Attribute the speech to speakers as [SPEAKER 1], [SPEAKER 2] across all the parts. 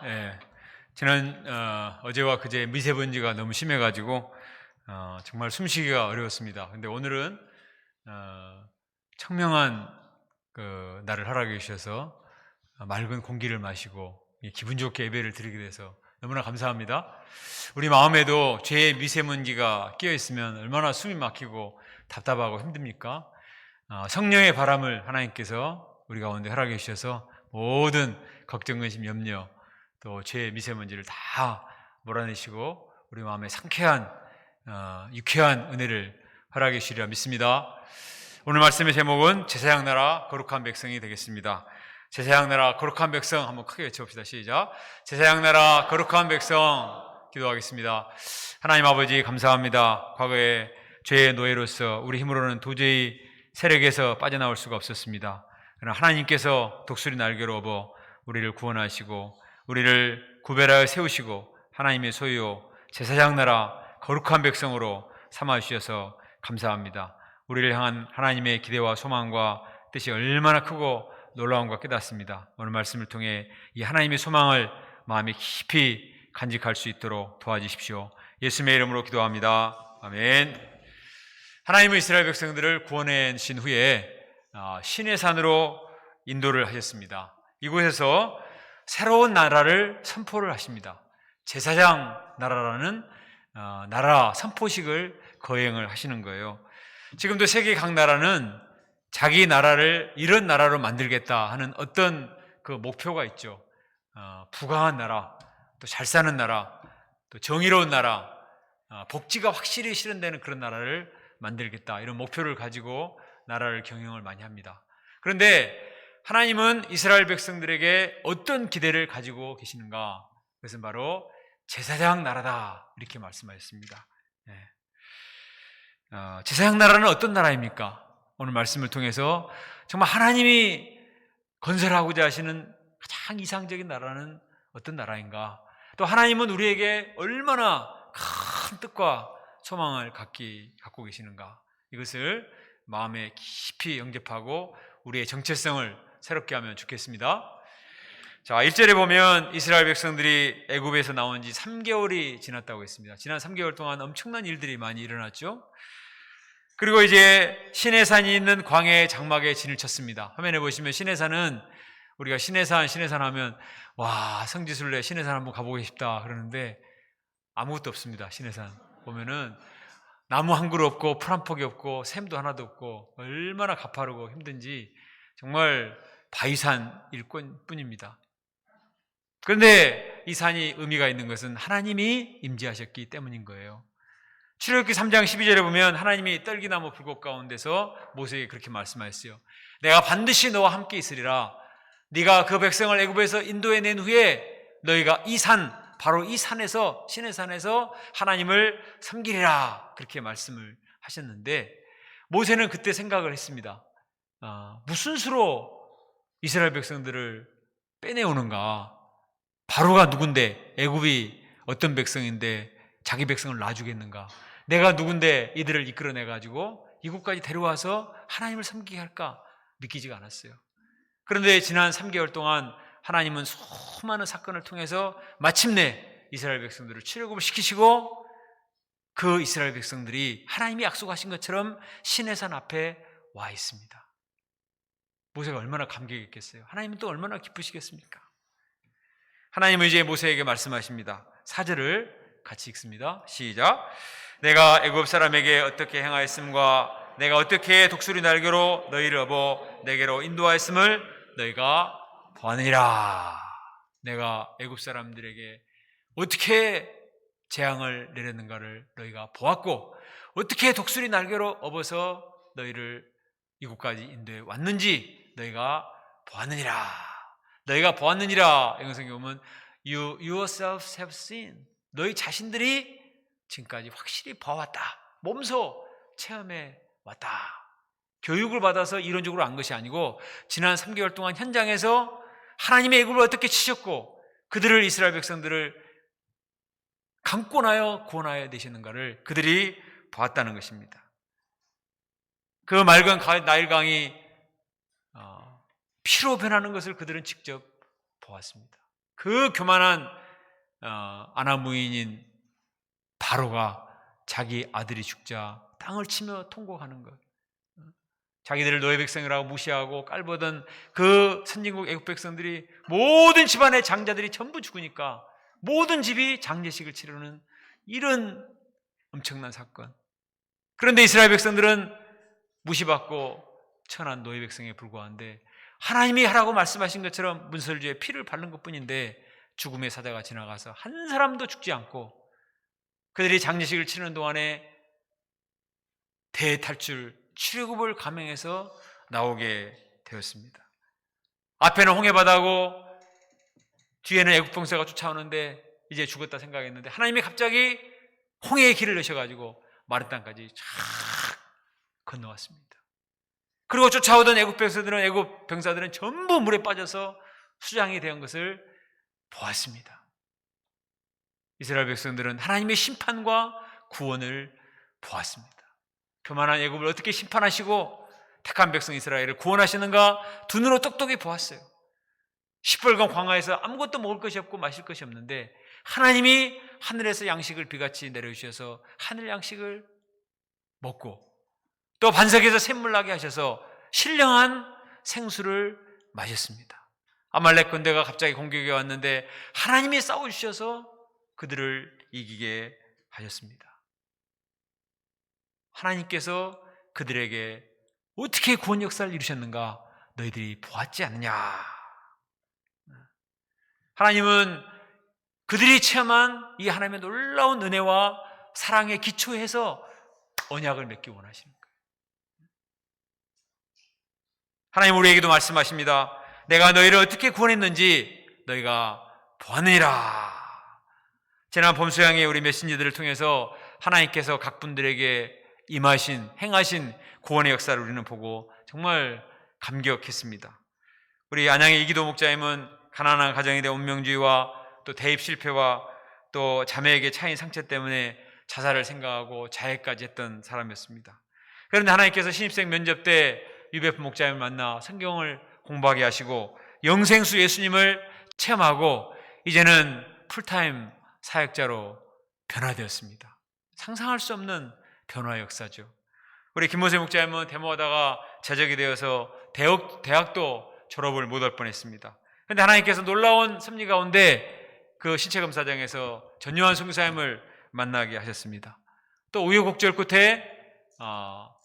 [SPEAKER 1] 예, 지난 어제와 그제 미세먼지가 너무 심해가지고 정말 숨쉬기가 어려웠습니다. 근데 오늘은 청명한 그 날을 허락해 주셔서 맑은 공기를 마시고 기분 좋게 예배를 드리게 돼서 너무나 감사합니다. 우리 마음에도 죄의 미세먼지가 끼어 있으면 얼마나 숨이 막히고 답답하고 힘듭니까? 성령의 바람을 하나님께서 우리 가운데 허락해 주셔서 모든 걱정, 근심, 염려 또 죄의 미세먼지를 다 몰아내시고 우리 마음에 상쾌한 유쾌한 은혜를 허락해 주시리라 믿습니다. 오늘 말씀의 제목은 제사장 나라 거룩한 백성이 되겠습니다. 제사장 나라 거룩한 백성 한번 크게 외쳐봅시다. 시작. 제사장 나라 거룩한 백성. 기도하겠습니다. 하나님 아버지 감사합니다. 과거에 죄의 노예로서 우리 힘으로는 도저히 세력에서 빠져나올 수가 없었습니다. 그러나 하나님께서 독수리 날개로 업어 우리를 구원하시고 우리를 구별하여 세우시고 하나님의 소유 제사장 나라 거룩한 백성으로 삼아주셔서 감사합니다. 우리를 향한 하나님의 기대와 소망과 뜻이 얼마나 크고 놀라운가 깨닫습니다. 오늘 말씀을 통해 이 하나님의 소망을 마음에 깊이 간직할 수 있도록 도와주십시오. 예수님의 이름으로 기도합니다. 아멘. 하나님은 이스라엘 백성들을 구원해신 후에 시내산으로 인도를 하셨습니다. 이곳에서 새로운 나라를 선포를 하십니다. 제사장 나라라는 나라 선포식을 거행을 하시는 거예요. 지금도 세계 각 나라는 자기 나라를 이런 나라로 만들겠다 하는 어떤 그 목표가 있죠. 부강한 나라, 또 잘 사는 나라, 또 정의로운 나라, 복지가 확실히 실현되는 그런 나라를 만들겠다 이런 목표를 가지고 나라를 경영을 많이 합니다. 그런데 하나님은 이스라엘 백성들에게 어떤 기대를 가지고 계시는가? 그것은 바로 제사장 나라다 이렇게 말씀하셨습니다. 제사장 나라는 어떤 나라입니까? 오늘 말씀을 통해서 정말 하나님이 건설하고자 하시는 가장 이상적인 나라는 어떤 나라인가? 또 하나님은 우리에게 얼마나 큰 뜻과 소망을 갖고 계시는가? 이것을 마음에 깊이 영접하고 우리의 정체성을 새롭게 하면 좋겠습니다. 자, 1절에 보면 이스라엘 백성들이 애굽에서 나온 지 3개월이 지났다고 했습니다. 지난 3개월 동안 엄청난 일들이 많이 일어났죠. 그리고 이제 시내산이 있는 광야의 장막에 진을 쳤습니다. 화면에 보시면 시내산은 우리가 시내산 하면 와 성지순례 시내산 한번 가보고 싶다 그러는데 아무것도 없습니다. 시내산 보면은 나무 한 그루 없고 풀 한 폭이 없고 샘도 하나도 없고 얼마나 가파르고 힘든지 정말 바위산일 뿐입니다. 그런데 이 산이 의미가 있는 것은 하나님이 임재하셨기 때문인 거예요. 출애굽기 3장 12절에 보면 하나님이 떨기나무 불꽃 가운데서 모세에게 그렇게 말씀하셨어요. 내가 반드시 너와 함께 있으리라. 네가 그 백성을 애굽에서 인도해낸 후에 너희가 이 산, 바로 이 산에서 시내산에서 하나님을 섬기리라 그렇게 말씀을 하셨는데 모세는 그때 생각을 했습니다. 무슨 수로 이스라엘 백성들을 빼내오는가? 바로가 누군데 애굽이 어떤 백성인데 자기 백성을 놔주겠는가? 내가 누군데 이들을 이끌어내가지고 이곳까지 데려와서 하나님을 섬기게 할까? 믿기지가 않았어요. 그런데 지난 3개월 동안 하나님은 수많은 사건을 통해서 마침내 이스라엘 백성들을 출애굽을 시키시고 그 이스라엘 백성들이 하나님이 약속하신 것처럼 시내산 앞에 와 있습니다. 모세가 얼마나 감격했겠어요. 하나님은 또 얼마나 기쁘시겠습니까? 하나님은 이제 모세에게 말씀하십니다. 4절을 같이 읽습니다. 시작. 내가 애굽 사람에게 어떻게 행하였음과 내가 어떻게 독수리 날개로 너희를 업어 내게로 인도하였음을 너희가 보았느니라. 내가 애굽 사람들에게 어떻게 재앙을 내렸는가를 너희가 보았고 어떻게 독수리 날개로 업어서 너희를 이곳까지 인도해 왔는지 너희가 보았느니라. 너희가 보았느니라. 영성에 보면 You yourselves have seen. 너희 자신들이 지금까지 확실히 봐왔다. 몸소 체험해 왔다. 교육을 받아서 이론적으로 안 것이 아니고 지난 3개월 동안 현장에서 하나님의 애굽을 어떻게 치셨고 그들을 이스라엘 백성들을 강권하여 구원하여 되시는가를 그들이 보았다는 것입니다. 그 맑은 나일강이 피로 변하는 것을 그들은 직접 보았습니다. 그 교만한 아나무인인 바로가 자기 아들이 죽자 땅을 치며 통곡하는 것, 자기들을 노예 백성이라고 무시하고 깔보던 그 선진국 애국 백성들이 모든 집안의 장자들이 전부 죽으니까 모든 집이 장례식을 치르는 이런 엄청난 사건. 그런데 이스라엘 백성들은 무시받고 천한 노예 백성에 불과한데 하나님이 하라고 말씀하신 것처럼 문설주에 피를 바른 것뿐인데 죽음의 사자가 지나가서 한 사람도 죽지 않고 그들이 장례식을 치르는 동안에 대탈출 출애굽을 감행해서 나오게 되었습니다. 앞에는 홍해바다고 뒤에는 애국 병사가 쫓아오는데 이제 죽었다 생각했는데 하나님이 갑자기 홍해의 길을 내셔가지고 마른 땅까지 쫙 건너왔습니다. 그리고 쫓아오던 애국 병사들은 전부 물에 빠져서 수장이 된 것을 보았습니다. 이스라엘 백성들은 하나님의 심판과 구원을 보았습니다. 교만한 애굽을 어떻게 심판하시고 택한 백성 이스라엘을 구원하시는가 두 눈으로 똑똑히 보았어요. 시뻘건 광야에서 아무것도 먹을 것이 없고 마실 것이 없는데 하나님이 하늘에서 양식을 비같이 내려주셔서 하늘 양식을 먹고 또 반석에서 샘물 나게 하셔서 신령한 생수를 마셨습니다. 아말렉 군대가 갑자기 공격해 왔는데 하나님이 싸워주셔서 그들을 이기게 하셨습니다. 하나님께서 그들에게 어떻게 구원 역사를 이루셨는가 너희들이 보았지 않느냐. 하나님은 그들이 체험한 이 하나님의 놀라운 은혜와 사랑에 기초해서 언약을 맺기 원하시는 거예요. 하나님 우리에게도 말씀하십니다. 내가 너희를 어떻게 구원했는지 너희가 보았느니라. 지난 봄수양의 우리 메신저들을 통해서 하나님께서 각 분들에게 임하신 행하신 구원의 역사를 우리는 보고 정말 감격했습니다. 우리 안양의 이기도 목자님은 가난한 가정에 대한 운명주의와 또 대입 실패와 또 자매에게 차인 상처 때문에 자살을 생각하고 자해까지 했던 사람이었습니다. 그런데 하나님께서 신입생 면접 때 유베프 목자님을 만나 성경을 공부하게 하시고 영생수 예수님을 체험하고 이제는 풀타임 사역자로 변화되었습니다. 상상할 수 없는 변화의 역사죠. 우리 김모세 목자님은 데모하다가 제적이 되어서 대학도 졸업을 못할 뻔했습니다. 그런데 하나님께서 놀라운 섭리 가운데 그 신체검사장에서 전요한 선교사님을 만나게 하셨습니다. 또 우여곡절 끝에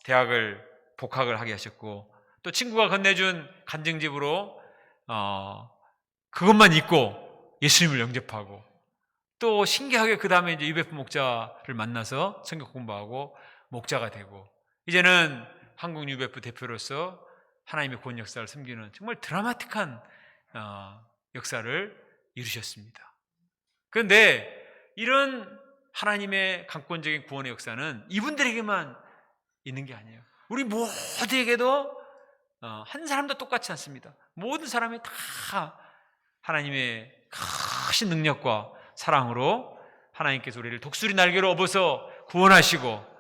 [SPEAKER 1] 대학을 복학을 하게 하셨고 또 친구가 건네준 간증집으로 그것만 읽고 예수님을 영접하고 또 신기하게 그 다음에 이제 유베프 목자를 만나서 성경 공부하고 목자가 되고 이제는 한국 유베프 대표로서 하나님의 구원 역사를 섬기는 정말 드라마틱한 역사를 이루셨습니다. 그런데 이런 하나님의 강권적인 구원의 역사는 이분들에게만 있는 게 아니에요. 우리 모두에게도 한 사람도 똑같지 않습니다. 모든 사람이 다 하나님의 크신 능력과 사랑으로 하나님께서 우리를 독수리 날개로 업어서 구원하시고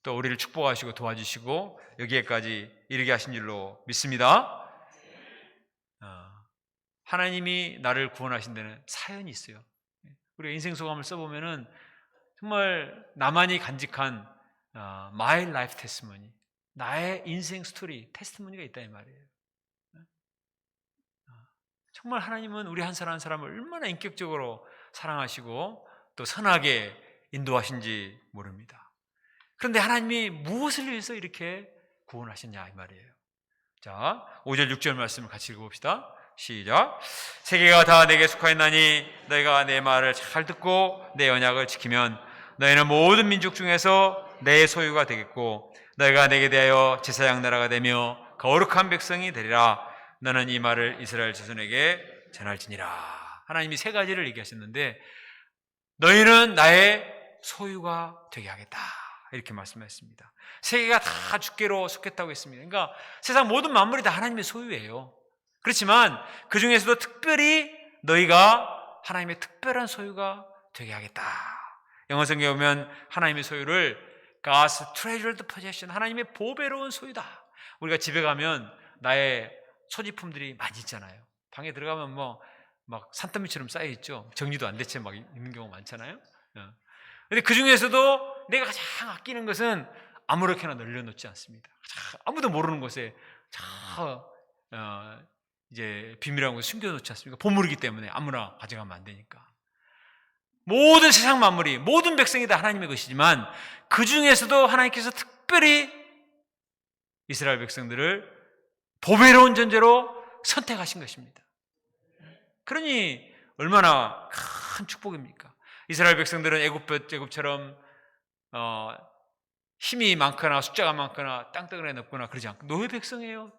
[SPEAKER 1] 또 우리를 축복하시고 도와주시고 여기에까지 이르게 하신 줄로 믿습니다. 하나님이 나를 구원하신 데는 사연이 있어요. 우리가 인생 소감을 써보면은 정말 나만이 간직한 my life testimony, 나의 인생 스토리, 테스티모니가 있다 이 말이에요. 정말 하나님은 우리 한 사람 한 사람을 얼마나 인격적으로 사랑하시고 또 선하게 인도하신지 모릅니다. 그런데 하나님이 무엇을 위해서 이렇게 구원하셨냐 이 말이에요. 자, 5절 6절 말씀을 같이 읽어봅시다. 시작. 세계가 다 내게 속하였나니 너희가 내 말을 잘 듣고 내 언약을 지키면 너희는 모든 민족 중에서 내 소유가 되겠고 너희가 내게 대하여 제사장 나라가 되며 거룩한 백성이 되리라. 너는 이 말을 이스라엘 자손에게 전할지니라. 하나님이 세 가지를 얘기하셨는데 너희는 나의 소유가 되게 하겠다 이렇게 말씀하셨습니다. 세계가 다 주께로 속했다고 했습니다. 그러니까 세상 모든 만물이 다 하나님의 소유예요. 그렇지만 그 중에서도 특별히 너희가 하나님의 특별한 소유가 되게 하겠다. 영어 성경에 보면 하나님의 소유를 God's treasured possession, 하나님의 보배로운 소유다. 우리가 집에 가면 나의 소지품들이 많이 있잖아요. 방에 들어가면 뭐 막 산더미처럼 쌓여 있죠. 정리도 안 대체 막 있는 경우가 많잖아요. 근데 그 중에서도 내가 가장 아끼는 것은 아무렇게나 널려놓지 않습니다. 아무도 모르는 곳에 이제 비밀한 곳에 숨겨놓지 않습니까? 보물이기 때문에 아무나 가져가면 안 되니까. 모든 세상 만물이, 모든 백성이 다 하나님의 것이지만 그 중에서도 하나님께서 특별히 이스라엘 백성들을 보배로운 존재로 선택하신 것입니다. 그러니 얼마나 큰 축복입니까? 이스라엘 백성들은 애굽처럼 힘이 많거나 숫자가 많거나 땅덩어리에 넓거나 그러지 않고 노예 백성이에요.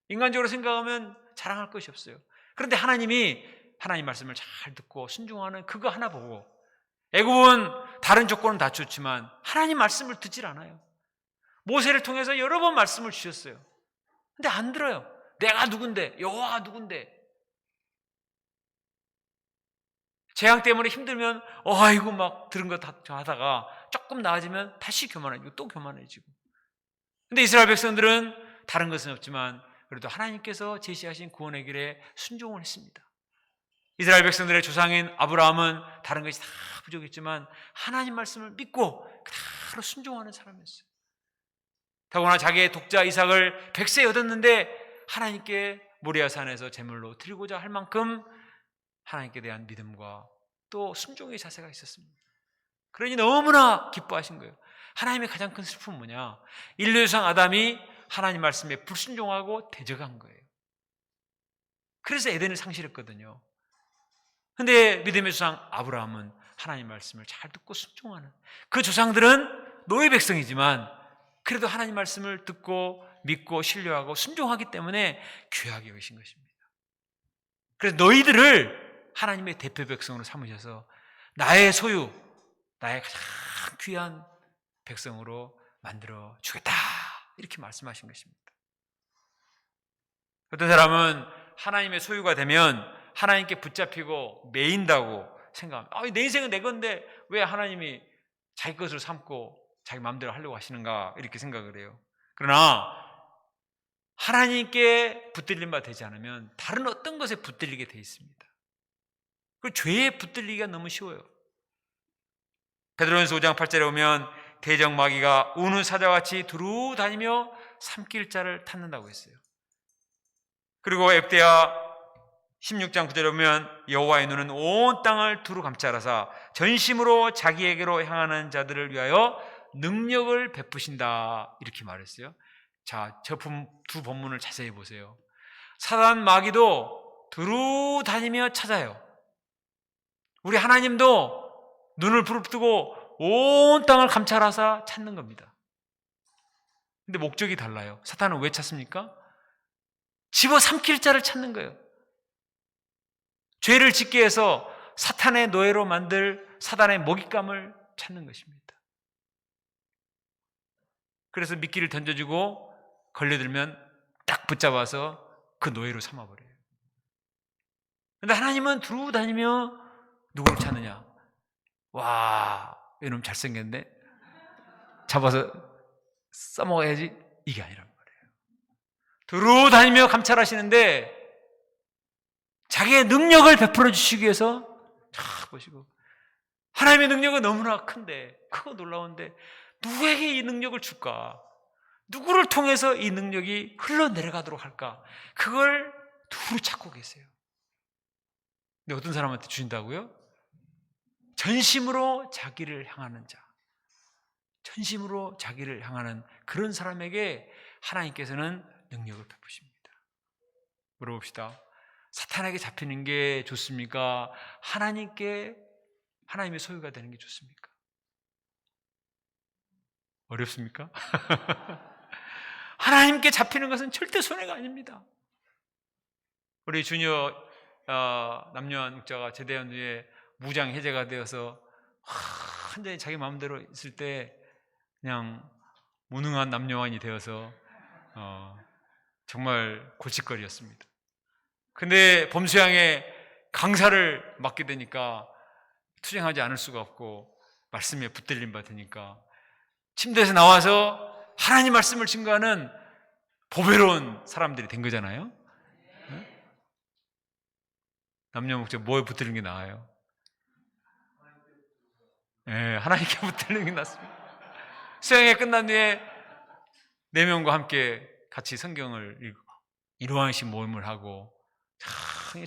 [SPEAKER 1] 인간적으로 생각하면 자랑할 것이 없어요. 그런데 하나님이 하나님 말씀을 잘 듣고 순종하는 그거 하나 보고, 애굽은 다른 조건은 다 좋지만 하나님 말씀을 듣질 않아요. 모세를 통해서 여러 번 말씀을 주셨어요. 근데 안 들어요. 내가 누군데, 여호와가 누군데. 재앙 때문에 힘들면 아이고 막 들은 거 다 하다가 조금 나아지면 다시 교만해지고 또 교만해지고. 근데 이스라엘 백성들은 다른 것은 없지만 그래도 하나님께서 제시하신 구원의 길에 순종을 했습니다. 이스라엘 백성들의 조상인 아브라함은 다른 것이 다 부족했지만 하나님 말씀을 믿고 그대로 순종하는 사람이었어요. 더구나 자기의 독자 이삭을 100세에 얻었는데 하나님께 모리아 산에서 제물로 드리고자 할 만큼 하나님께 대한 믿음과 또 순종의 자세가 있었습니다. 그러니 너무나 기뻐하신 거예요. 하나님의 가장 큰 슬픔은 뭐냐? 인류의 조상 아담이 하나님 말씀에 불순종하고 대적한 거예요. 그래서 에덴을 상실했거든요. 근데 믿음의 조상 아브라함은 하나님 말씀을 잘 듣고 순종하는, 그 조상들은 노예 백성이지만 그래도 하나님 말씀을 듣고 믿고 신뢰하고 순종하기 때문에 귀하게 여기신 것입니다. 그래서 너희들을 하나님의 대표 백성으로 삼으셔서 나의 소유, 나의 가장 귀한 백성으로 만들어 주겠다, 이렇게 말씀하신 것입니다. 어떤 사람은 하나님의 소유가 되면 하나님께 붙잡히고 매인다고 생각합니다. 내 인생은 내 건데 왜 하나님이 자기 것으로 삼고 자기 마음대로 하려고 하시는가, 이렇게 생각을 해요. 그러나 하나님께 붙들림 바 되지 않으면 다른 어떤 것에 붙들리게 돼 있습니다. 그 죄에 붙들리기가 너무 쉬워요. 베드로전서 5장 8절에 보면 대적 마귀가 우는 사자같이 두루 다니며 삼킬 자를 탔는다고 했어요. 그리고 엑대야 16장 9절에 보면 여호와의 눈은 온 땅을 두루 감찰하사 전심으로 자기에게로 향하는 자들을 위하여 능력을 베푸신다, 이렇게 말했어요. 자, 저 두 본문을 자세히 보세요. 사단 마귀도 두루 다니며 찾아요. 우리 하나님도 눈을 부릅뜨고 온 땅을 감찰하사 찾는 겁니다. 근데 목적이 달라요. 사탄은 왜 찾습니까? 집어삼킬 자를 찾는 거예요. 죄를 짓게 해서 사탄의 노예로 만들 사단의 먹잇감을 찾는 것입니다. 그래서 미끼를 던져주고 걸려들면 딱 붙잡아서 그 노예로 삼아버려요. 그런데 하나님은 두루 다니며 누구를 찾느냐? 와, 이놈 잘생겼네, 잡아서 써먹어야지, 이게 아니란 말이에요. 두루 다니며 감찰하시는데 자기의 능력을 베풀어 주시기 위해서, 자 보시고, 하나님의 능력은 너무나 큰데, 크고 놀라운데 누구에게 이 능력을 줄까? 누구를 통해서 이 능력이 흘러내려가도록 할까? 그걸 두루 찾고 계세요. 근데 어떤 사람한테 주신다고요? 전심으로 자기를 향하는 자, 전심으로 자기를 향하는 그런 사람에게 하나님께서는 능력을 베푸십니다. 물어봅시다. 사탄에게 잡히는 게 좋습니까? 하나님의 소유가 되는 게 좋습니까? 어렵습니까? 하나님께 잡히는 것은 절대 손해가 아닙니다. 우리 주니어 남녀한 목자가 제대한 후에 무장 해제가 되어서 완전히 자기 마음대로 있을 때 그냥 무능한 남녀환이 되어서 정말 골칫거리였습니다. 근데 범수양의 강사를 맡게 되니까 투쟁하지 않을 수가 없고 말씀에 붙들림 받으니까 침대에서 나와서 하나님 말씀을 증거하는 보배로운 사람들이 된 거잖아요. 남녀 목자 뭐에 붙드는 게 나아요? 예, 하나님께 붙드는 게 낫습니다. 수양회 끝난 뒤에 4명과 함께 같이 성경을 읽고 일호왕식 모임을 하고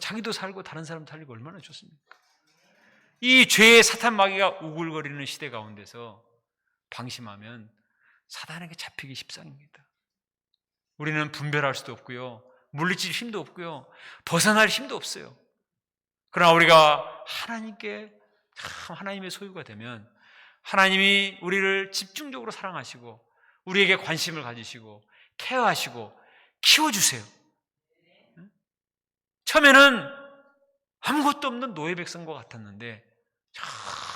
[SPEAKER 1] 자기도 살고 다른 사람 살리고 얼마나 좋습니까? 이 죄의 사탄 마귀가 우글거리는 시대 가운데서 방심하면 사단에게 잡히기 십상입니다. 우리는 분별할 수도 없고요, 물리칠 힘도 없고요, 벗어날 힘도 없어요. 그러나 우리가 하나님께 참 하나님의 소유가 되면 하나님이 우리를 집중적으로 사랑하시고 우리에게 관심을 가지시고 케어하시고 키워주세요. 처음에는 아무것도 없는 노예 백성과 같았는데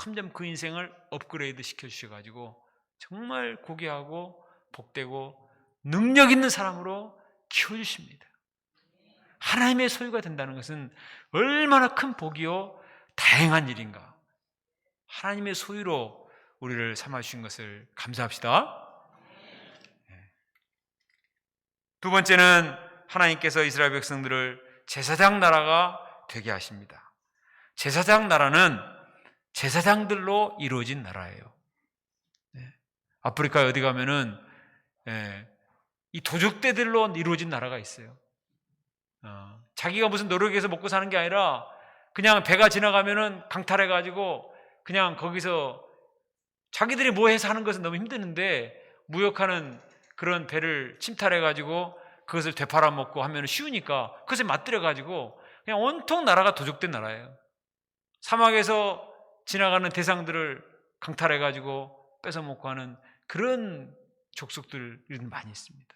[SPEAKER 1] 점점 그 인생을 업그레이드 시켜주셔가지고 정말 고귀하고 복되고 능력 있는 사람으로 키워주십니다. 하나님의 소유가 된다는 것은 얼마나 큰 복이요 다행한 일인가. 하나님의 소유로 우리를 삼아주신 것을 감사합시다. 두 번째는 하나님께서 이스라엘 백성들을 제사장 나라가 되게 하십니다. 제사장 나라는 제사장들로 이루어진 나라예요. 아프리카에 어디 가면은 이 도적대들로 이루어진 나라가 있어요. 자기가 무슨 노력해서 먹고 사는 게 아니라 그냥 배가 지나가면은 강탈해가지고 그냥 거기서 자기들이 뭐 해서 하는 것은 너무 힘드는데 무역하는 그런 배를 침탈해가지고 그것을 되팔아먹고 하면 쉬우니까 그것에 맞들여가지고 그냥 온통 나라가 도적된 나라예요. 사막에서 지나가는 대상들을 강탈해가지고 뺏어먹고 하는 그런 족속들이 많이 있습니다.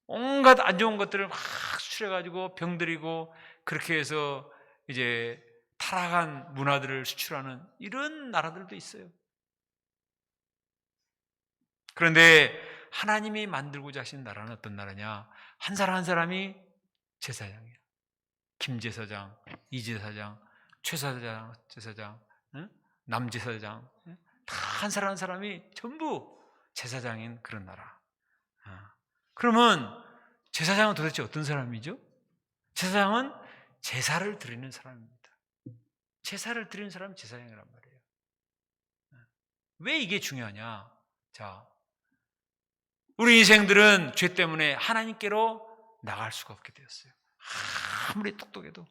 [SPEAKER 1] 온갖 안 좋은 것들을 막 수출해가지고 병들이고 그렇게 해서 이제 타락한 문화들을 수출하는 이런 나라들도 있어요. 그런데 하나님이 만들고자 하신 나라는 어떤 나라냐? 한 사람 한 사람이 제사장이에요. 김 제사장, 이 제사장, 최 제사장, 남 제사장, 다 한 사람 한 사람이 전부 제사장인 그런 나라. 그러면 제사장은 도대체 어떤 사람이죠? 제사장은 제사를 드리는 사람입니다. 제사를 드리는 사람이 제사장이란 말이에요. 왜 이게 중요하냐? 자, 우리 인생들은 죄 때문에 하나님께로 나갈 수가 없게 되었어요. 아무리 똑똑해도,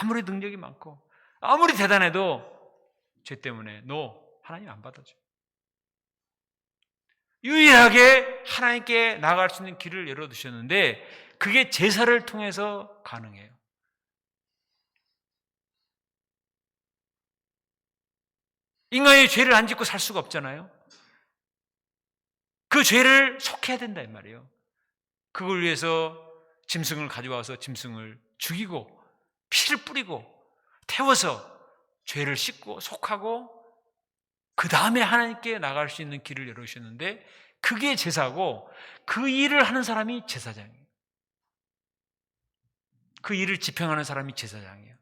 [SPEAKER 1] 아무리 능력이 많고, 아무리 대단해도 죄 때문에 하나님 안 받아줘요. 유일하게 하나님께 나갈 수 있는 길을 열어두셨는데 그게 제사를 통해서 가능해요. 인간이 죄를 안 짓고 살 수가 없잖아요. 그 죄를 속해야 된다 이 말이에요. 그걸 위해서 짐승을 가져와서 짐승을 죽이고 피를 뿌리고 태워서 죄를 씻고 속하고 그 다음에 하나님께 나갈 수 있는 길을 열어주셨는데 그게 제사고 그 일을 하는 사람이 제사장이에요. 그 일을 집행하는 사람이 제사장이에요.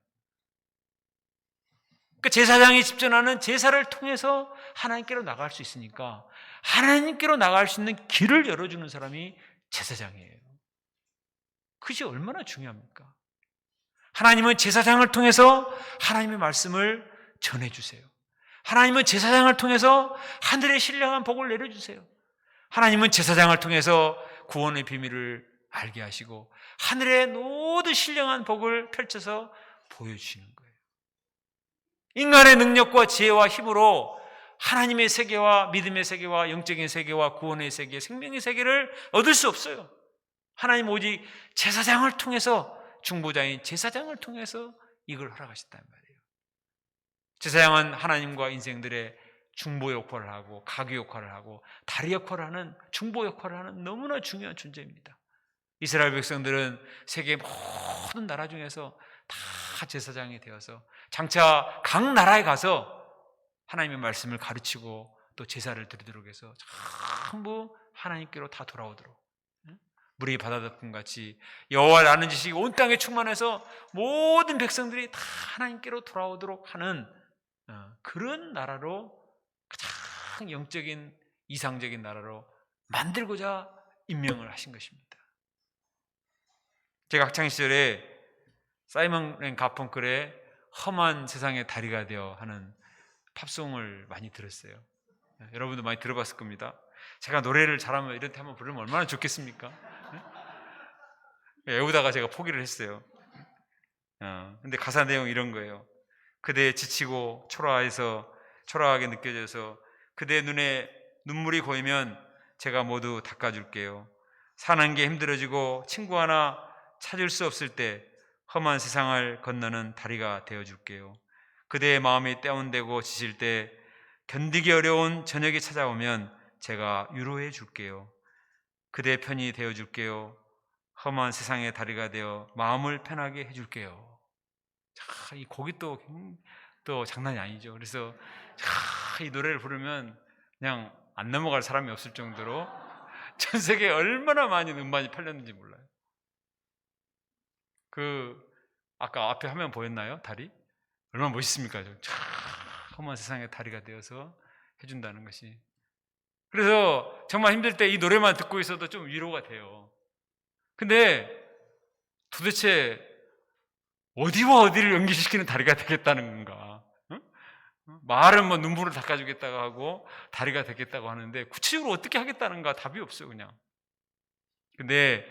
[SPEAKER 1] 그러니까 제사장이 집전하는 제사를 통해서 하나님께로 나갈 수 있으니까 하나님께로 나갈 수 있는 길을 열어주는 사람이 제사장이에요. 그것이 얼마나 중요합니까? 하나님은 제사장을 통해서 하나님의 말씀을 전해주세요. 하나님은 제사장을 통해서 하늘의 신령한 복을 내려주세요. 하나님은 제사장을 통해서 구원의 비밀을 알게 하시고 하늘의 모든 신령한 복을 펼쳐서 보여주시는 거예요. 인간의 능력과 지혜와 힘으로 하나님의 세계와 믿음의 세계와 영적인 세계와 구원의 세계, 생명의 세계를 얻을 수 없어요. 하나님 오직 제사장을 통해서, 중보자인 제사장을 통해서 이걸 허락하셨단 말이에요. 제사장은 하나님과 인생들의 중보 역할을 하고 가교 역할을 하고 다리 역할을 하는, 중보 역할을 하는 너무나 중요한 존재입니다. 이스라엘 백성들은 세계 모든 나라 중에서 다 제사장이 되어서 장차 각 나라에 가서 하나님의 말씀을 가르치고 또 제사를 드리도록 해서 전부 하나님께로 다 돌아오도록, 물이 바다덮음 같이 여호와를 아는 지식이 온 땅에 충만해서 모든 백성들이 다 하나님께로 돌아오도록 하는 그런 나라로, 가장 영적인 이상적인 나라로 만들고자 임명을 하신 것입니다. 제가 학창시절에 사이먼 앤 가펑클의 험한 세상의 다리가 되어 하는 팝송을 많이 들었어요. 여러분도 많이 들어봤을 겁니다. 제가 노래를 잘하면 이런 때 한번 부르면 얼마나 좋겠습니까? 애우다가 제가 포기를 했어요. 근데 가사 내용이 이런 거예요. 그대 지치고 초라하게 느껴져서 그대 눈에 눈물이 고이면 제가 모두 닦아줄게요. 사는 게 힘들어지고 친구 하나 찾을 수 없을 때 험한 세상을 건너는 다리가 되어줄게요. 그대의 마음이 다운되고 지칠 때 견디기 어려운 저녁이 찾아오면 제가 위로해 줄게요. 그대 편이 되어줄게요. 험한 세상의 다리가 되어 마음을 편하게 해줄게요. 자, 이 곡이 또 장난이 아니죠. 그래서 이 노래를 부르면 그냥 안 넘어갈 사람이 없을 정도로 전 세계에 얼마나 많은 음반이 팔렸는지 몰라요. 아까 앞에 화면 보였나요? 다리? 얼마나 멋있습니까? 험한 세상의 다리가 되어서 해준다는 것이. 그래서 정말 힘들 때 이 노래만 듣고 있어도 좀 위로가 돼요. 근데 도대체 어디와 어디를 연결시키는 다리가 되겠다는 건가? 응? 말은 뭐 눈물을 닦아주겠다고 하고 다리가 되겠다고 하는데 구체적으로 어떻게 하겠다는가 답이 없어요, 그냥. 근데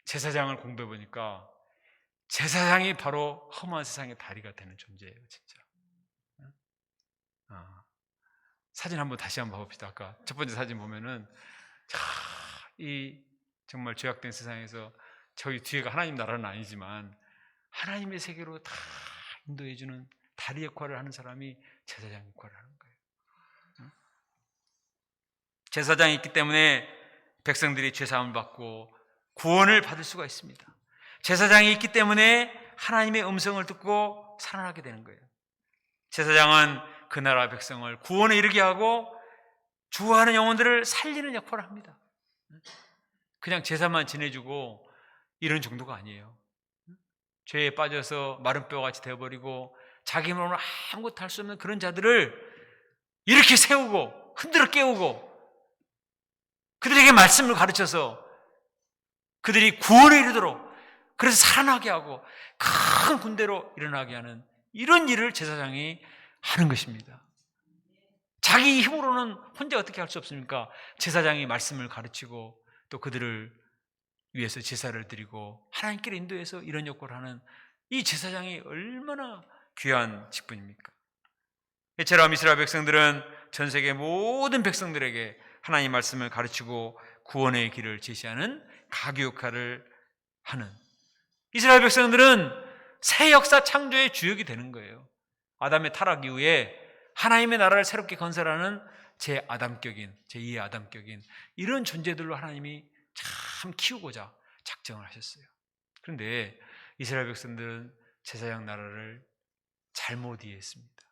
[SPEAKER 1] 제사장을 공부해 보니까 제사장이 바로 험한 세상의 다리가 되는 존재예요, 진짜. 사진 다시 한번 봅시다. 아까 첫 번째 사진 보면은 이 정말 죄악된 세상에서 저희 뒤에가 하나님 나라는 아니지만 하나님의 세계로 다 인도해주는 다리 역할을 하는 사람이 제사장 역할을 하는 거예요. 제사장이 있기 때문에 백성들이 죄사함을 받고 구원을 받을 수가 있습니다. 제사장이 있기 때문에 하나님의 음성을 듣고 살아나게 되는 거예요. 제사장은 그 나라 백성을 구원에 이르게 하고 주어하는 영혼들을 살리는 역할을 합니다. 그냥 제사만 지내주고 이런 정도가 아니에요. 죄에 빠져서 마른 뼈같이 되어버리고 자기 힘으로는 아무것도 할 수 없는 그런 자들을 이렇게 세우고 흔들어 깨우고 그들에게 말씀을 가르쳐서 그들이 구원에 이르도록 그래서 살아나게 하고 큰 군대로 일어나게 하는 이런 일을 제사장이 하는 것입니다. 자기 힘으로는 혼자 어떻게 할 수 없습니까? 제사장이 말씀을 가르치고 또 그들을 위해서 제사를 드리고 하나님께로 인도해서 이런 역할을 하는 이 제사장이 얼마나 귀한 직분입니까? 이처럼 이스라엘 백성들은 전 세계 모든 백성들에게 하나님 말씀을 가르치고 구원의 길을 제시하는 가교 역할을 하는 이스라엘 백성들은 새 역사 창조의 주역이 되는 거예요. 아담의 타락 이후에 하나님의 나라를 새롭게 건설하는 제2의 아담격인 이런 존재들로 하나님이 참 키우고자 작정을 하셨어요. 그런데 이스라엘 백성들은 제사장 나라를 잘못 이해했습니다.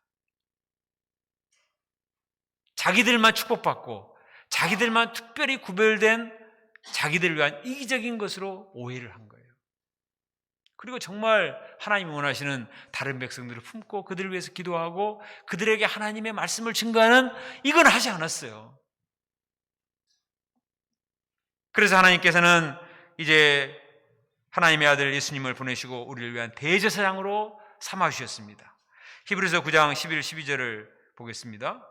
[SPEAKER 1] 자기들만 축복받고 자기들만 특별히 구별된 자기들을 위한 이기적인 것으로 오해를 한 거예요. 그리고 정말 하나님이 원하시는 다른 백성들을 품고 그들을 위해서 기도하고 그들에게 하나님의 말씀을 증거하는 이건 하지 않았어요. 그래서 하나님께서는 이제 하나님의 아들 예수님을 보내시고 우리를 위한 대제사장으로 삼아주셨습니다. 히브리서 9장 11, 12절을 보겠습니다.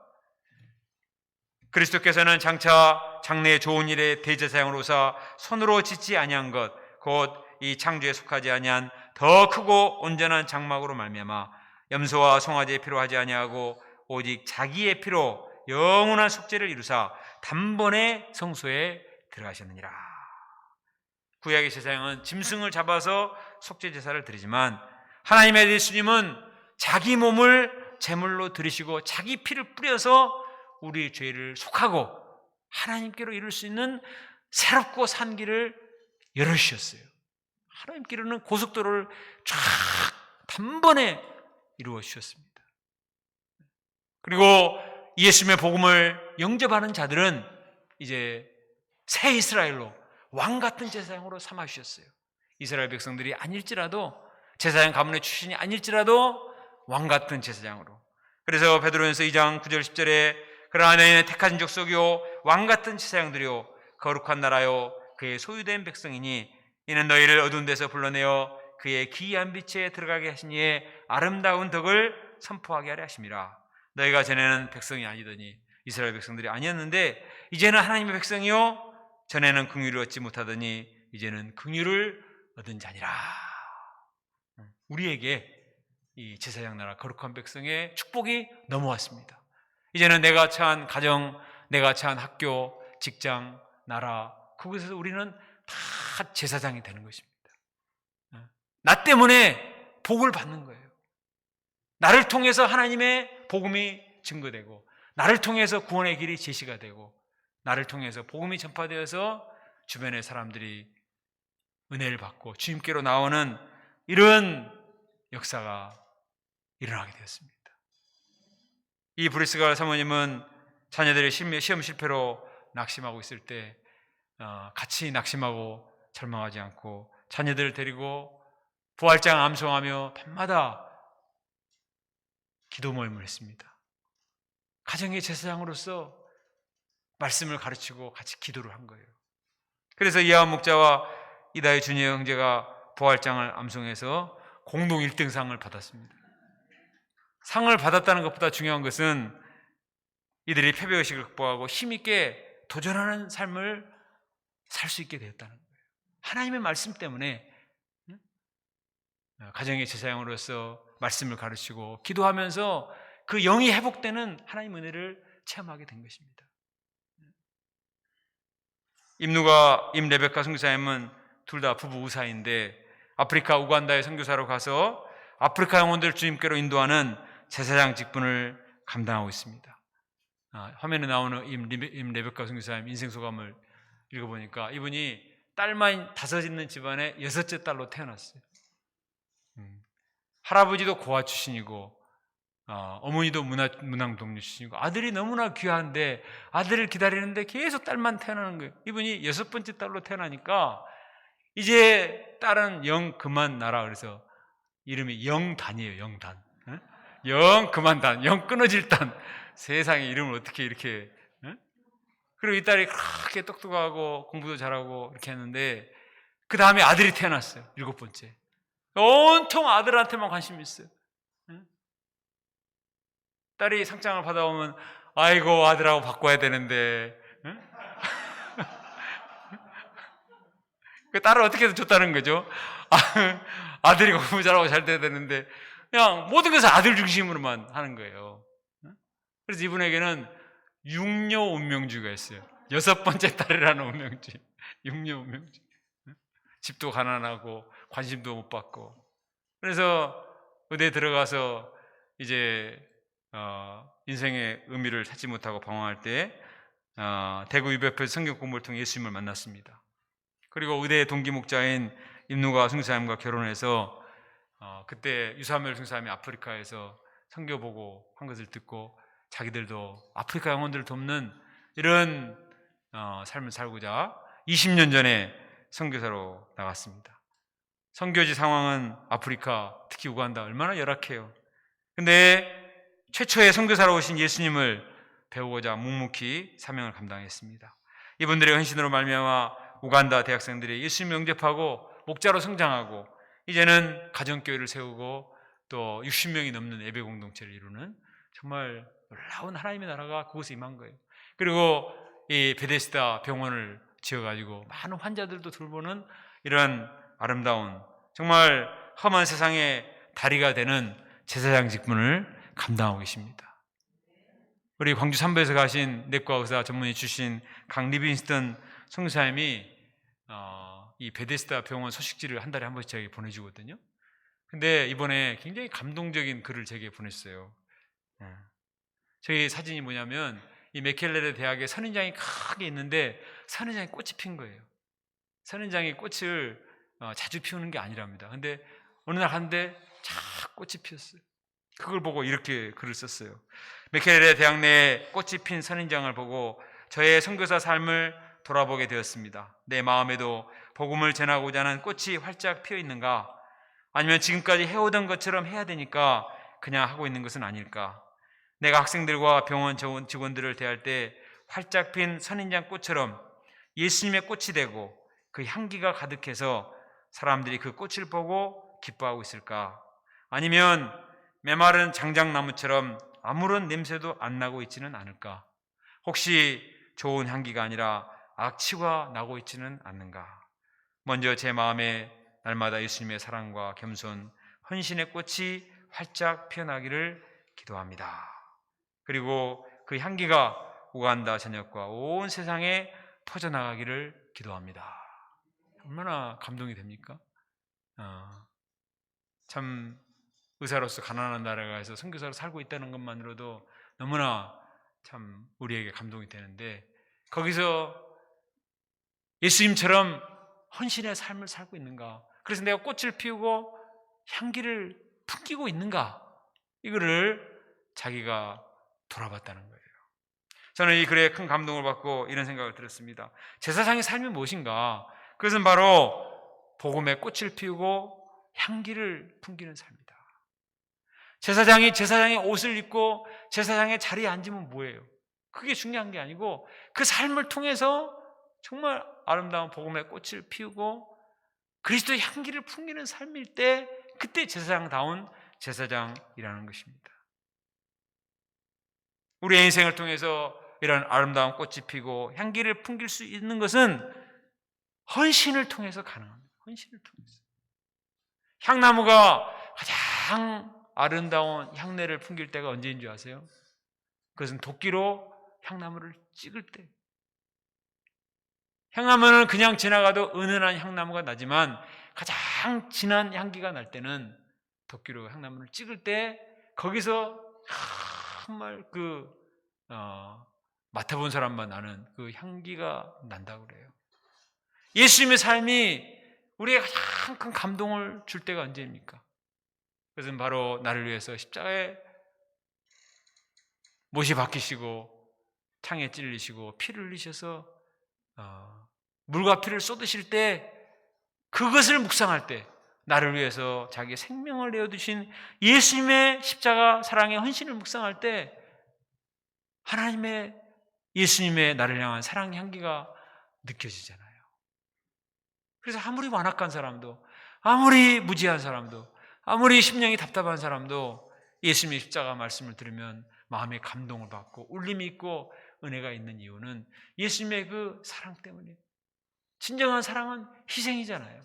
[SPEAKER 1] 그리스도께서는 장차 장래의 좋은 일에 대제사장으로서 손으로 짓지 아니한 것 곧 이 창조에 속하지 아니한 더 크고 온전한 장막으로 말미암아 염소와 송아지의 피로 하지 아니하고 오직 자기의 피로 영원한 속죄를 이루사 단번에 성소에 들어가셨느니라. 구약의 제사장은 짐승을 잡아서 속죄 제사를 드리지만 하나님의 예수님은 자기 몸을 제물로 드리시고 자기 피를 뿌려서 우리 죄를 속하고 하나님께로 이룰 수 있는 새롭고 산 길을 열어주셨어요. 하나님께로는 고속도로를 쫙 단번에 이루어 주셨습니다. 그리고 예수님의 복음을 영접하는 자들은 이제 새 이스라엘로 왕 같은 제사장으로 삼아 주셨어요. 이스라엘 백성들이 아닐지라도 제사장 가문의 출신이 아닐지라도 왕 같은 제사장으로. 그래서 베드로전서 2장 9절 10절에 그러나 너희는 택하신 족속이요 왕 같은 제사장들이요 거룩한 나라요 그의 소유된 백성이니 이는 너희를 어두운 데서 불러내어 그의 기이한 빛에 들어가게 하신 이의 아름다운 덕을 선포하게 하려 하심이라. 너희가 전에는 백성이 아니더니 이스라엘 백성들이 아니었는데 이제는 하나님의 백성이요 전에는 긍휼을 얻지 못하더니 이제는 긍휼을 얻은 자니라. 우리에게 이 제사장 나라 거룩한 백성의 축복이 넘어왔습니다. 이제는 내가 처한 가정, 내가 처한 학교, 직장, 나라, 그곳에서 우리는 다 제사장이 되는 것입니다. 나 때문에 복을 받는 거예요. 나를 통해서 하나님의 복음이 증거되고, 나를 통해서 구원의 길이 제시가 되고, 나를 통해서 복음이 전파되어서 주변의 사람들이 은혜를 받고 주님께로 나오는 이런 역사가 일어나게 되었습니다. 이 브리스갈 사모님은 자녀들의 시험 실패로 낙심하고 있을 때 같이 낙심하고 절망하지 않고 자녀들을 데리고 부활장 암송하며 밤마다 기도 모임을 했습니다. 가정의 제사장으로서 말씀을 가르치고 같이 기도를 한 거예요. 그래서 이하원 목자와 이다희 준이 형제가 부활장을 암송해서 공동 1등상을 받았습니다. 상을 받았다는 것보다 중요한 것은 이들이 패배의식을 극복하고 힘있게 도전하는 삶을 살 수 있게 되었다는 거예요. 하나님의 말씀 때문에 가정의 제사장으로서 말씀을 가르치고 기도하면서 그 영이 회복되는 하나님의 은혜를 체험하게 된 것입니다. 임누가 임레베카 선교사님은 둘 다 부부 의사인데 아프리카 우간다의 선교사로 가서 아프리카 영혼들을 주님께로 인도하는 제사장 직분을 감당하고 있습니다. 화면에 나오는 임레베카 선교사님 인생 소감을 읽어보니까 이분이 딸만 5 있는 집안에 6째 딸로 태어났어요. 할아버지도 고아 출신이고 어머니도 문항동료 출신이고 아들이 너무나 귀한데 아들을 기다리는데 계속 딸만 태어나는 거예요. 이분이 6번째 딸로 태어나니까 이제 딸은 영 그만 나라. 그래서 이름이 영단이에요. 영단. 영 그만 단. 영 끊어질 단. 세상에 이름을 어떻게 이렇게. 그리고 이 딸이 그렇게 똑똑하고 공부도 잘하고 이렇게 했는데 그 다음에 아들이 태어났어요. 7번째. 온통 아들한테만 관심이 있어요. 딸이 상장을 받아오면 아이고 아들하고 바꿔야 되는데 그 딸을 어떻게 해서 줬다는 거죠. 아들이 공부 잘하고 잘 돼야 되는데 그냥 모든 것을 아들 중심으로만 하는 거예요. 그래서 이분에게는 육녀 운명주의가 있어요. 6번째 딸이라는 운명주의. 육녀 운명주의. 집도 가난하고 관심도 못 받고 그래서 의대에 들어가서 이제 인생의 의미를 찾지 못하고 방황할 때 대구 유배표에서 성경 공부를 통해 예수님을 만났습니다. 그리고 의대의 동기 목자인 임누가 선교사님과 결혼해서 그때 유사멜 선교사님이 아프리카에서 선교 보고 한 것을 듣고 자기들도 아프리카 영혼들을 돕는 이런 삶을 살고자 20년 전에 선교사로 나갔습니다. 선교지 상황은 아프리카, 특히 우간다 얼마나 열악해요. 근데 최초의 선교사로 오신 예수님을 배우고자 묵묵히 사명을 감당했습니다. 이분들의 헌신으로 말미암아 우간다 대학생들이 예수님을 영접하고 목자로 성장하고 이제는 가정교회를 세우고 또 60명이 넘는 예배 공동체를 이루는 정말 놀라운 하나님의 나라가 그곳에 임한 거예요. 그리고 이 베데스다 병원을 지어가지고 많은 환자들도 돌보는 이런 아름다운 정말 험한 세상의 다리가 되는 제사장 직분을 감당하고 계십니다. 우리 광주 삼부에서 가신 내과 의사 전문의 출신 강 리빈스턴 선교사님이 이 베데스다 병원 소식지를 한 달에 한 번씩 제게 보내주거든요. 근데 이번에 굉장히 감동적인 글을 제게 보냈어요. 저희 사진이 뭐냐면 이 맥켈레르 대학에 선인장이 크게 있는데 선인장에 꽃이 핀 거예요. 선인장이 꽃을 자주 피우는 게 아니랍니다. 근데 어느 날 한데 쫙 꽃이 피었어요. 그걸 보고 이렇게 글을 썼어요. 맥켈레르 대학 내에 꽃이 핀 선인장을 보고 저의 선교사 삶을 돌아보게 되었습니다. 내 마음에도 복음을 전하고자 하는 꽃이 활짝 피어 있는가? 아니면 지금까지 해오던 것처럼 해야 되니까 그냥 하고 있는 것은 아닐까? 내가 학생들과 병원 직원들을 대할 때 활짝 핀 선인장 꽃처럼 예수님의 꽃이 되고 그 향기가 가득해서 사람들이 그 꽃을 보고 기뻐하고 있을까? 아니면 메마른 장작나무처럼 아무런 냄새도 안 나고 있지는 않을까? 혹시 좋은 향기가 아니라 악취가 나고 있지는 않는가? 먼저 제 마음에 날마다 예수님의 사랑과 겸손, 헌신의 꽃이 활짝 피어나기를 기도합니다. 그리고 그 향기가 우간다 전역과 온 세상에 퍼져나가기를 기도합니다. 얼마나 감동이 됩니까? 참 의사로서 가난한 나라에서 선교사로 살고 있다는 것만으로도 너무나 참 우리에게 감동이 되는데, 거기서 예수님처럼 헌신의 삶을 살고 있는가? 그래서 내가 꽃을 피우고 향기를 풍기고 있는가? 이거를 자기가 돌아봤다는 거예요. 저는 이 글에 큰 감동을 받고 이런 생각을 들었습니다. 제사장의 삶이 무엇인가? 그것은 바로 복음의 꽃을 피우고 향기를 풍기는 삶이다. 제사장이 제사장의 옷을 입고 제사장의 자리에 앉으면 뭐예요? 그게 중요한 게 아니고 그 삶을 통해서 정말 아름다운 복음의 꽃을 피우고 그리스도의 향기를 풍기는 삶일 때, 그때 제사장다운 제사장이라는 것입니다. 우리의 인생을 통해서 이런 아름다운 꽃이 피고 향기를 풍길 수 있는 것은 헌신을 통해서 가능합니다. 헌신을 통해서. 향나무가 가장 아름다운 향내를 풍길 때가 언제인 줄 아세요? 그것은 도끼로 향나무를 찍을 때. 향나무는 그냥 지나가도 은은한 향나무가 나지만 가장 진한 향기가 날 때는 도끼로 향나무를 찍을 때, 거기서 정말 맡아본 사람만 아는 그 향기가 난다고 그래요. 예수님의 삶이 우리에게 가장 큰 감동을 줄 때가 언제입니까? 그것은 바로 나를 위해서 십자가에 못이 박히시고 창에 찔리시고 피를 흘리셔서 물과 피를 쏟으실 때, 그것을 묵상할 때, 나를 위해서 자기의 생명을 내어두신 예수님의 십자가 사랑의 헌신을 묵상할 때, 하나님의 예수님의 나를 향한 사랑 향기가 느껴지잖아요. 그래서 아무리 완악한 사람도, 아무리 무지한 사람도, 아무리 심령이 답답한 사람도 예수님의 십자가 말씀을 들으면 마음에 감동을 받고 울림이 있고 은혜가 있는 이유는 예수님의 그 사랑 때문이에요. 진정한 사랑은 희생이잖아요.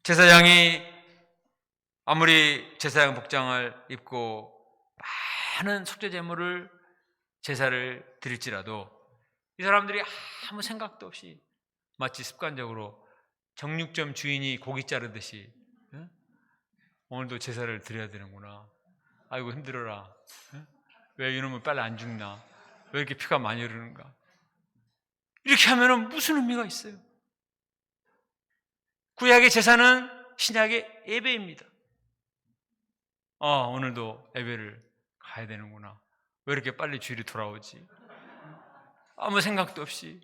[SPEAKER 1] 제사장이 아무리 제사장 복장을 입고 많은 속죄 제물을 제사를 드릴지라도 이 사람들이 아무 생각도 없이 마치 습관적으로 정육점 주인이 고기 자르듯이 오늘도 제사를 드려야 되는구나. 아이고 힘들어라. 왜 이놈은 빨리 안 죽나? 왜 이렇게 피가 많이 흐르는가? 이렇게 하면은 무슨 의미가 있어요? 구약의 제사는 신약의 예배입니다. 오늘도 예배를 가야 되는구나. 왜 이렇게 빨리 주일이 돌아오지? 아무 생각도 없이.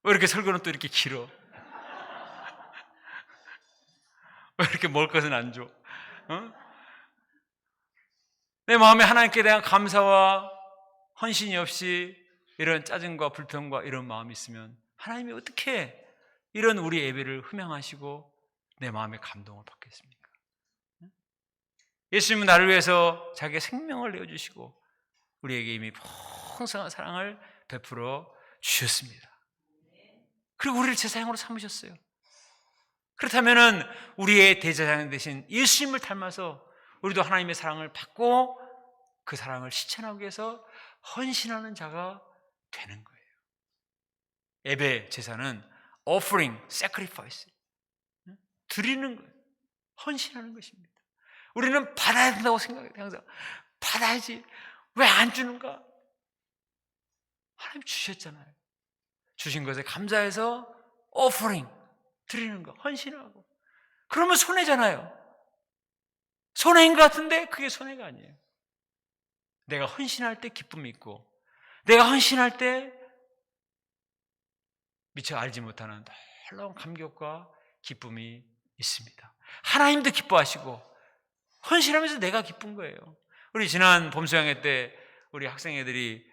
[SPEAKER 1] 왜 이렇게 설교는 또 이렇게 길어? 왜 이렇게 먹을 것은 안 줘? 내 마음에 하나님께 대한 감사와 헌신이 없이 이런 짜증과 불평과 이런 마음이 있으면 하나님이 어떻게 이런 우리 예배를 흠양하시고 내 마음에 감동을 받겠습니까? 예수님은 나를 위해서 자기의 생명을 내어주시고 우리에게 이미 풍성한 사랑을 베풀어 주셨습니다. 그리고 우리를 제사장으로 삼으셨어요. 그렇다면 우리의 대제사장 되신 예수님을 닮아서 우리도 하나님의 사랑을 받고 그 사랑을 실천하기 위해서 헌신하는 자가 되는 거예요. 예배 제사는 offering, sacrifice, 드리는 거예요. 헌신하는 것입니다. 우리는 받아야 된다고 생각해요. 항상 받아야지. 왜 안 주는가? 하나님 주셨잖아요. 주신 것에 감사해서 offering, 드리는 거, 헌신하고. 그러면 손해잖아요. 손해인 것 같은데 그게 손해가 아니에요. 내가 헌신할 때 기쁨이 있고, 내가 헌신할 때 미처 알지 못하는 놀라운 감격과 기쁨이 있습니다. 하나님도 기뻐하시고 헌신하면서 내가 기쁜 거예요. 우리 지난 봄수양회 때 우리 학생애들이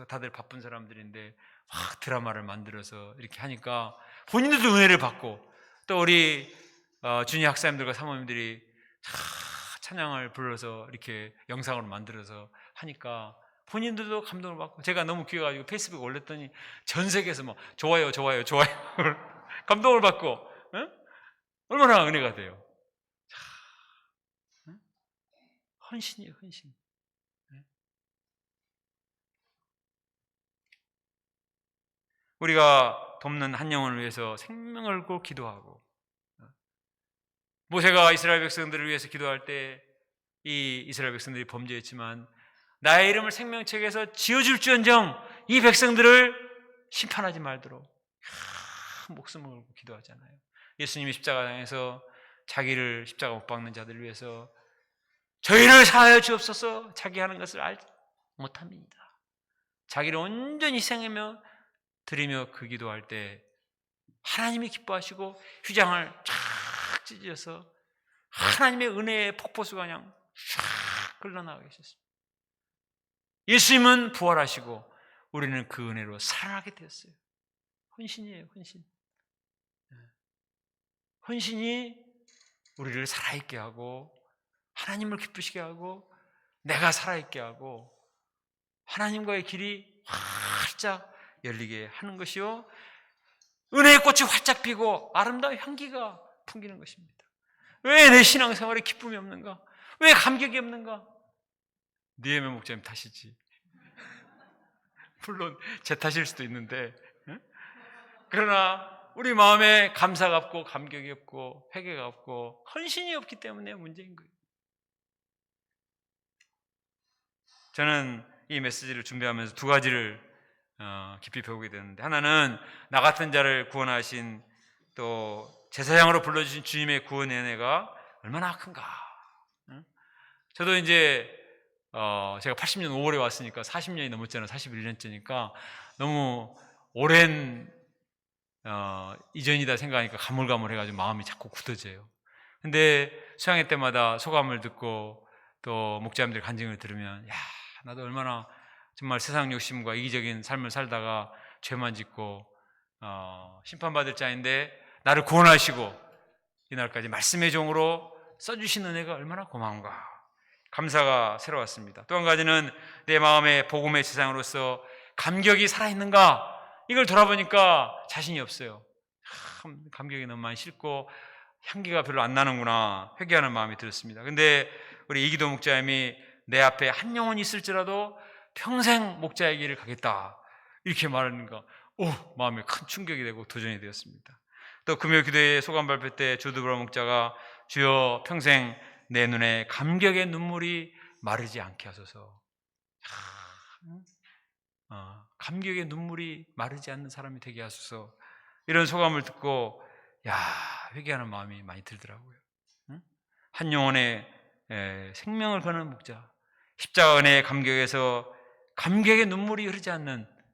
[SPEAKER 1] 다들 바쁜 사람들인데 막 드라마를 만들어서 이렇게 하니까 본인들도 은혜를 받고, 또 우리 주니 학사님들과 사모님들이 찬양을 불러서 이렇게 영상으로 만들어서 하니까 본인들도 감동을 받고, 제가 너무 귀여가지고 페이스북에 올렸더니 전 세계에서 막 좋아요 좋아요 좋아요 감동을 받고, 응? 얼마나 은혜가 돼요. 응? 헌신이에요, 헌신. 응? 우리가 돕는 한 영혼을 위해서 생명을 걸고 기도하고, 모세가 이스라엘 백성들을 위해서 기도할 때 이 이스라엘 백성들이 범죄했지만 나의 이름을 생명책에서 지어줄지언정 이 백성들을 심판하지 말도록 목숨을 걸고 기도하잖아요. 예수님이 십자가상에서 자기를 십자가 못 박는 자들을 위해서 저희를 사하여 주옵소서, 자기 하는 것을 알지 못합니다. 자기를 온전히 희생하며 드리며 그 기도할 때 하나님이 기뻐하시고 휘장을 쫙 찢어서 하나님의 은혜의 폭포수가 그냥 쫙 흘러나가게 하셨습니다. 예수님은 부활하시고 우리는 그 은혜로 살아나게 되었어요. 헌신이에요, 헌신. 헌신이 우리를 살아있게 하고 하나님을 기쁘시게 하고 내가 살아있게 하고 하나님과의 길이 활짝 열리게 하는 것이요, 은혜의 꽃이 활짝 피고 아름다운 향기가 풍기는 것입니다. 왜 내 신앙생활에 기쁨이 없는가? 왜 감격이 없는가? 니에메 목사님 탓이지. 물론 제 탓일 수도 있는데, 그러나 우리 마음에 감사가 없고 감격이 없고 회개가 없고 헌신이 없기 때문에 문제인 거예요. 저는 이 메시지를 준비하면서 두 가지를 깊이 배우게 되는데, 하나는 나 같은 자를 구원하신 또 제사장으로 불러주신 주님의 구원의 은혜가 얼마나 큰가. 저도 이제 제가 80년 5월에 왔으니까 40년이 넘었잖아요. 41년째니까 너무 오랜 이전이다 생각하니까 가물가물해가지고 마음이 자꾸 굳어져요. 근데 수양회 때마다 소감을 듣고 또 목자님들 간증을 들으면, 야, 나도 얼마나 정말 세상 욕심과 이기적인 삶을 살다가 죄만 짓고 심판받을 자인데 나를 구원하시고 이날까지 말씀의 종으로 써주신 은혜가 얼마나 고마운가, 감사가 새로웠습니다. 또 한 가지는 내 마음에 복음의 제사장으로서 감격이 살아있는가, 이걸 돌아보니까 자신이 없어요. 감격이 너무 많이 싫고 향기가 별로 안 나는구나, 회개하는 마음이 들었습니다. 근데 우리 이기도 목자님이 내 앞에 한 영혼이 있을지라도 평생 목자의 길을 가겠다, 이렇게 말하는가, 마음에 큰 충격이 되고 도전이 되었습니다. 또 금요 기도회 소감 발표 때 주드브라 목자가 주여 평생 내 눈에 감격의 눈물이 마르지 않게 하소서. 감격의 눈물이 마르지 않는 사람이 되게 하소서. 이런 소감을 듣고 회개하는 마음이 많이 들더라고요. 한 영혼의 생명을 거는 목자, 십자가 은혜의 감격에서 감격의 눈물이 흐르지 않느냐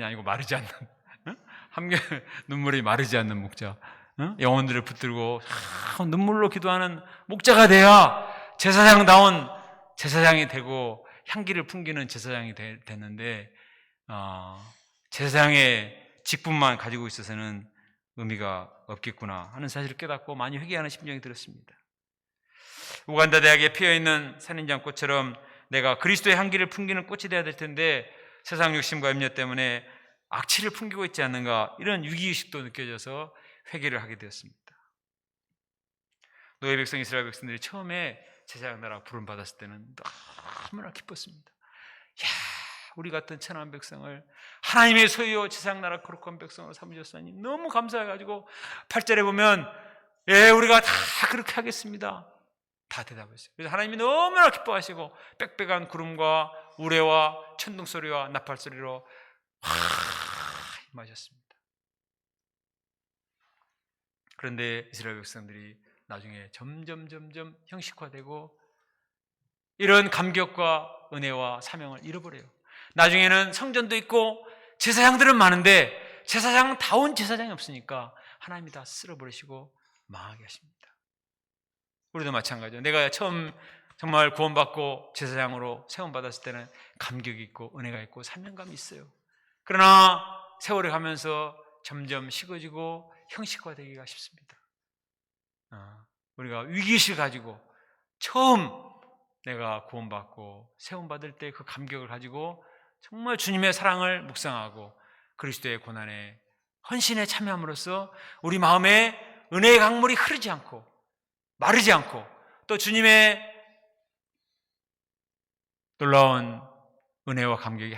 [SPEAKER 1] 아니고 마르지 않는 눈물이 마르지 않는 목자, 영혼들을 붙들고 눈물로 기도하는 목자가 돼야 제사장다운 제사장이 되고 향기를 풍기는 제사장이 됐는데, 제사장의 직분만 가지고 있어서는 의미가 없겠구나 하는 사실을 깨닫고 많이 회개하는 심정이 들었습니다. 우간다 대학에 피어있는 산인장꽃처럼 내가 그리스도의 향기를 풍기는 꽃이 되어야 될 텐데 세상 욕심과 염려 때문에 악취를 풍기고 있지 않는가, 이런 위기의식도 느껴져서 회개를 하게 되었습니다. 노예 백성 이스라엘 백성들이 처음에 제사장 나라 부름 받았을 때는 너무나 기뻤습니다. 우리 같은 천한 백성을 하나님의 소유요 제사장 나라 거룩한 백성으로 삼으셨으니 너무 감사해가지고 8절에 보면 우리가 다 그렇게 하겠습니다, 다 대답했어요. 그래서 하나님이 너무나 기뻐하시고 빽빽한 구름과 우레와 천둥소리와 나팔소리로 임하셨습니다. 그런데 이스라엘 백성들이 나중에 점점 형식화되고 이런 감격과 은혜와 사명을 잃어버려요. 나중에는 성전도 있고 제사장들은 많은데 제사장다운 제사장이 없으니까 하나님이 다 쓸어버리시고 망하게 하십니다. 우리도 마찬가지죠. 내가 처음 정말 구원받고 제사장으로 세움받았을 때는 감격이 있고 은혜가 있고 사명감이 있어요. 그러나 세월이 가면서 점점 식어지고 형식화되기가 쉽습니다. 우리가 위기의식을 가지고 처음 내가 구원받고 세움받을 때 그 감격을 가지고 정말 주님의 사랑을 묵상하고 그리스도의 고난에 헌신에 참여함으로써 우리 마음에 은혜의 강물이 흐르지 않고 마르지 않고 또 주님의 놀라운 은혜와 감격이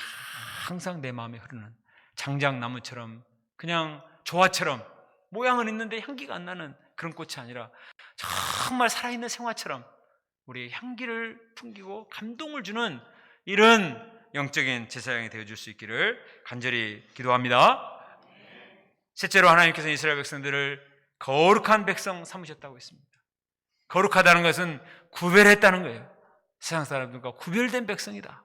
[SPEAKER 1] 항상 내 마음에 흐르는 장작나무처럼 그냥 조화처럼 모양은 있는데 향기가 안 나는 그런 꽃이 아니라 정말 살아있는 생화처럼 우리의 향기를 풍기고 감동을 주는 이런 영적인 제사장이 되어줄 수 있기를 간절히 기도합니다. 셋째로 하나님께서 이스라엘 백성들을 거룩한 백성 삼으셨다고 했습니다. 거룩하다는 것은 구별했다는 거예요. 세상 사람들과 구별된 백성이다.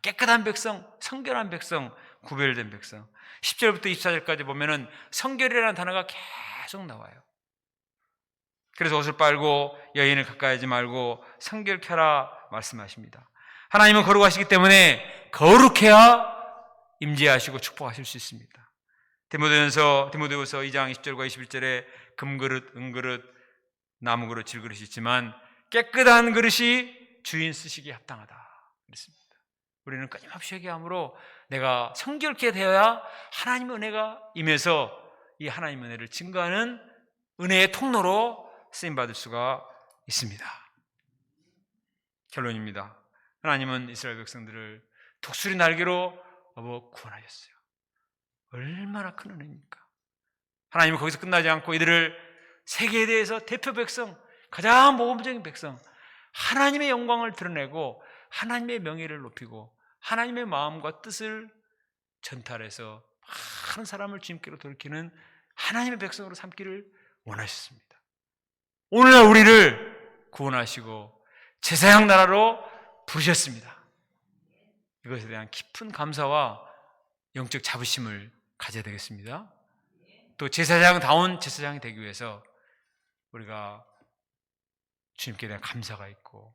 [SPEAKER 1] 깨끗한 백성, 성결한 백성, 구별된 백성. 10절부터 24절까지 보면은 성결이라는 단어가 계속 나와요. 그래서 옷을 빨고 여인을 가까이 하지 말고 성결케 하라 말씀하십니다. 하나님은 거룩하시기 때문에 거룩해야 임재하시고 축복하실 수 있습니다. 디모데후서 2장 20절과 21절에 금그릇, 은그릇, 나무그릇, 질그릇이 있지만 깨끗한 그릇이 주인 쓰시기에 합당하다 그랬습니다. 우리는 끊임없이 회개함으로 내가 성결케 되어야 하나님의 은혜가 임해서 이 하나님의 은혜를 증거하는 은혜의 통로로 쓰임받을 수가 있습니다. 결론입니다. 하나님은 이스라엘 백성들을 독수리 날개로 업어 구원하셨어요. 얼마나 큰 은혜입니까? 하나님은 거기서 끝나지 않고 이들을 세계에 대해서 대표 백성, 가장 모범적인 백성, 하나님의 영광을 드러내고 하나님의 명예를 높이고 하나님의 마음과 뜻을 전달해서 많은 사람을 주님께로 돌이키는 하나님의 백성으로 삼기를 원하셨습니다. 오늘날 우리를 구원하시고 제사장 나라로 부르셨습니다. 이것에 대한 깊은 감사와 영적 자부심을 가져야 되겠습니다. 또 제사장다운 제사장이 되기 위해서 우리가 주님께 대한 감사가 있고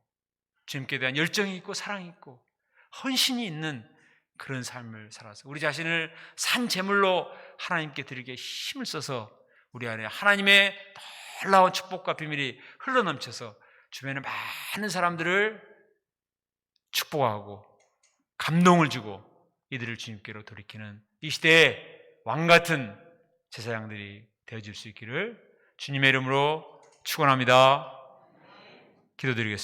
[SPEAKER 1] 주님께 대한 열정이 있고 사랑이 있고 헌신이 있는 그런 삶을 살아서 우리 자신을 산 제물로 하나님께 드리기에 힘을 써서 우리 안에 하나님의 놀라운 축복과 비밀이 흘러넘쳐서 주변에 많은 사람들을 축복하고 감동을 주고 이들을 주님께로 돌이키는 이 시대에 왕같은 제사장들이 되어질 수 있기를 주님의 이름으로 축원합니다. 기도드리겠습니다.